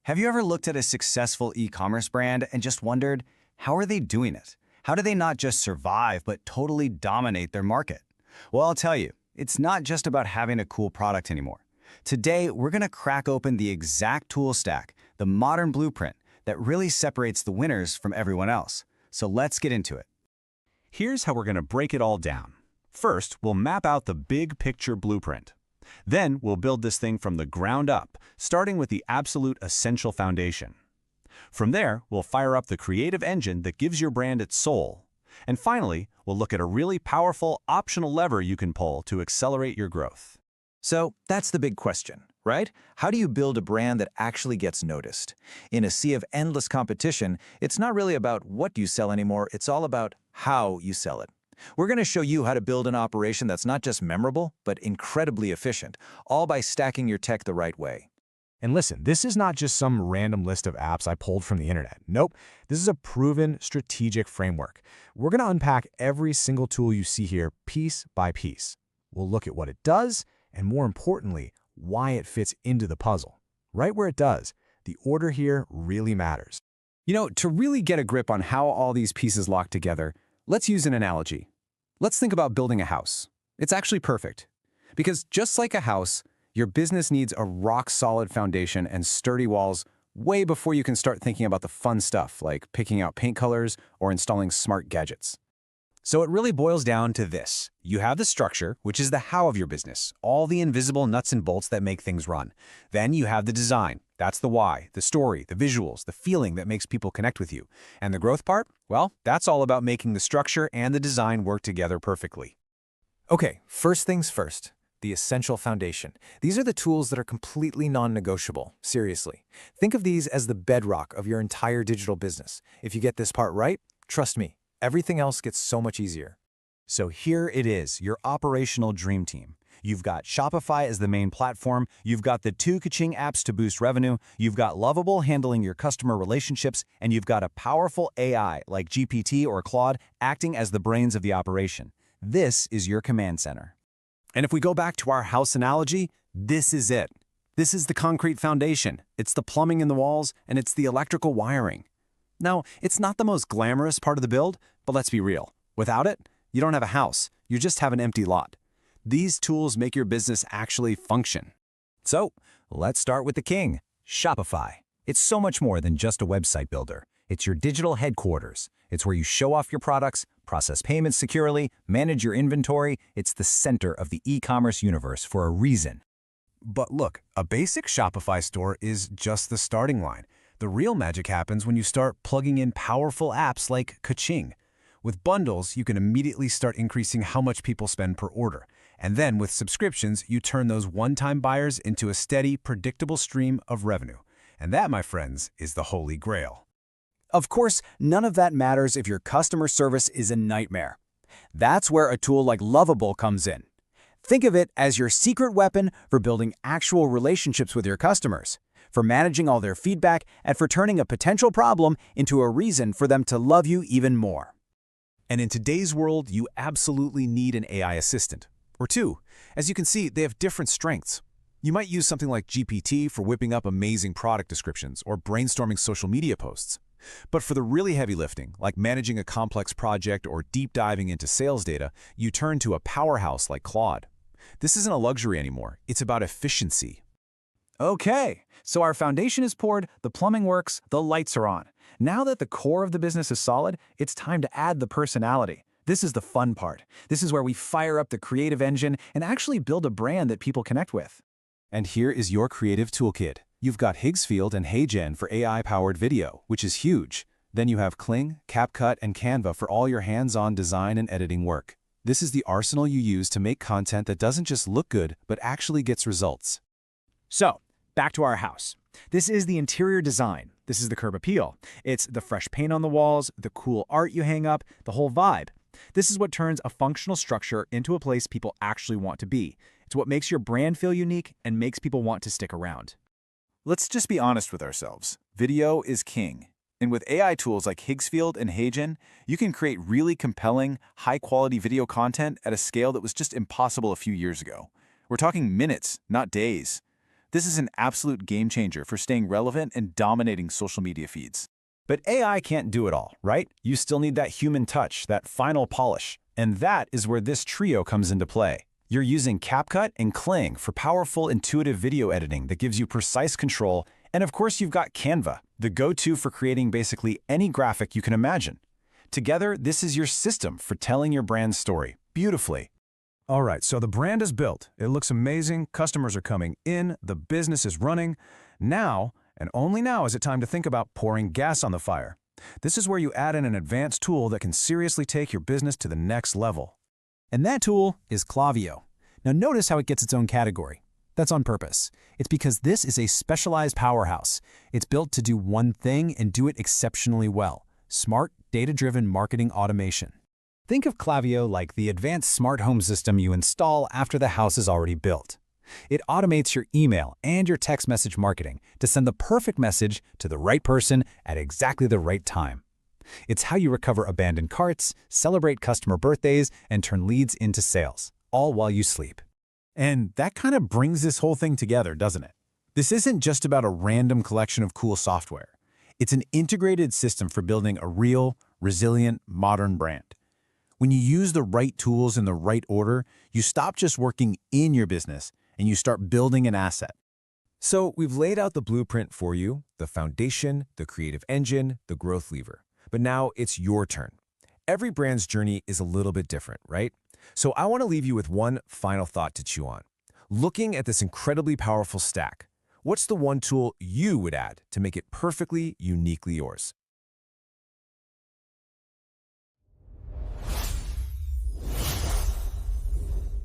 Have you ever looked at a successful e-commerce brand and just wondered, how are they doing it? How do they not just survive, but totally dominate their market? Well, I'll tell you, it's not just about having a cool product anymore. Today, we're going to crack open the exact tool stack, the modern blueprint that really separates the winners from everyone else. So let's get into it. Here's how we're going to break it all down. First, we'll map out the big picture blueprint. Then we'll build this thing from the ground up, starting with the absolute essential foundation. From there, we'll fire up the creative engine that gives your brand its soul. And finally, we'll look at a really powerful optional lever you can pull to accelerate your growth. So that's the big question, right? How do you build a brand that actually gets noticed? In a sea of endless competition, it's not really about what you sell anymore, it's all about how you sell it. We're going to show you how to build an operation that's not just memorable, but incredibly efficient, all by stacking your tech the right way. And listen, this is not just some random list of apps I pulled from the internet. Nope, this is a proven strategic framework. We're going to unpack every single tool you see here piece by piece. We'll look at what it does, and more importantly, why it fits into the puzzle. Right where it does, the order here really matters. To really get a grip on how all these pieces lock together, let's use an analogy. Let's think about building a house. It's actually perfect. Because just like a house, your business needs a rock-solid foundation and sturdy walls way before you can start thinking about the fun stuff like picking out paint colors or installing smart gadgets. So it really boils down to this. You have the structure, which is the how of your business, all the invisible nuts and bolts that make things run. Then you have the design. That's the why, the story, the visuals, the feeling that makes people connect with you. And the growth part? Well, that's all about making the structure and the design work together perfectly. Okay, first things first, the essential foundation. These are the tools that are completely non-negotiable, seriously. Think of these as the bedrock of your entire digital business. If you get this part right, trust me, everything else gets so much easier. So here it is, your operational dream team. You've got Shopify as the main platform, you've got the two ka-ching apps to boost revenue, you've got Lovable handling your customer relationships, and you've got a powerful AI like GPT or Claude acting as the brains of the operation. This is your command center. And if we go back to our house analogy, this is it. This is the concrete foundation. It's the plumbing in the walls, and it's the electrical wiring. Now, it's not the most glamorous part of the build, but let's be real. Without it, you don't have a house. You just have an empty lot. These tools make your business actually function. So, let's start with the king, Shopify. It's so much more than just a website builder. It's your digital headquarters. It's where you show off your products, process payments securely, manage your inventory. It's the center of the e-commerce universe for a reason. But look, a basic Shopify store is just the starting line. The real magic happens when you start plugging in powerful apps like ka-ching. With bundles, you can immediately start increasing how much people spend per order. And then with subscriptions, you turn those one-time buyers into a steady, predictable stream of revenue. And that, my friends, is the holy grail. Of course, none of that matters if your customer service is a nightmare. That's where a tool like Lovable comes in. Think of it as your secret weapon for building actual relationships with your customers, for managing all their feedback, and for turning a potential problem into a reason for them to love you even more. And in today's world, you absolutely need an AI assistant. Or two. As you can see, they have different strengths. You might use something like GPT for whipping up amazing product descriptions or brainstorming social media posts. But for the really heavy lifting, like managing a complex project or deep diving into sales data, you turn to a powerhouse like Claude. This isn't a luxury anymore. It's about efficiency. Okay, so our foundation is poured, the plumbing works, the lights are on. Now that the core of the business is solid, it's time to add the personality. This is the fun part. This is where we fire up the creative engine and actually build a brand that people connect with. And here is your creative toolkit. You've got Higgsfield and HeyGen for AI-powered video, which is huge. Then you have Kling, CapCut, and Canva for all your hands-on design and editing work. This is the arsenal you use to make content that doesn't just look good, but actually gets results. So, back to our house. This is the interior design. This is the curb appeal. It's the fresh paint on the walls, the cool art you hang up, the whole vibe. This is what turns a functional structure into a place people actually want to be. It's what makes your brand feel unique and makes people want to stick around. Let's just be honest with ourselves. Video is king. And with AI tools like Higgsfield and HeyGen, you can create really compelling, high-quality video content at a scale that was just impossible a few years ago. We're talking minutes, not days. This is an absolute game changer for staying relevant and dominating social media feeds. But AI can't do it all, right? You still need that human touch, that final polish. And that is where this trio comes into play. You're using CapCut and Kling for powerful, intuitive video editing that gives you precise control. And of course, you've got Canva, the go-to for creating basically any graphic you can imagine. Together, this is your system for telling your brand's story beautifully. All right, so the brand is built. It looks amazing. Customers are coming in. The business is running. Now, and only now, is it time to think about pouring gas on the fire. This is where you add in an advanced tool that can seriously take your business to the next level. And that tool is Klaviyo. Now notice how it gets its own category. That's on purpose. It's because this is a specialized powerhouse. It's built to do one thing and do it exceptionally well. Smart, data-driven marketing automation. Think of Klaviyo like the advanced smart home system you install after the house is already built. It automates your email and your text message marketing to send the perfect message to the right person at exactly the right time. It's how you recover abandoned carts, celebrate customer birthdays, and turn leads into sales, all while you sleep. And that kind of brings this whole thing together, doesn't it? This isn't just about a random collection of cool software. It's an integrated system for building a real, resilient, modern brand. When you use the right tools in the right order, you stop just working in your business and you start building an asset. So we've laid out the blueprint for you, the foundation, the creative engine, the growth lever. But now it's your turn. Every brand's journey is a little bit different, right? So I want to leave you with one final thought to chew on. Looking at this incredibly powerful stack, what's the one tool you would add to make it perfectly, uniquely yours?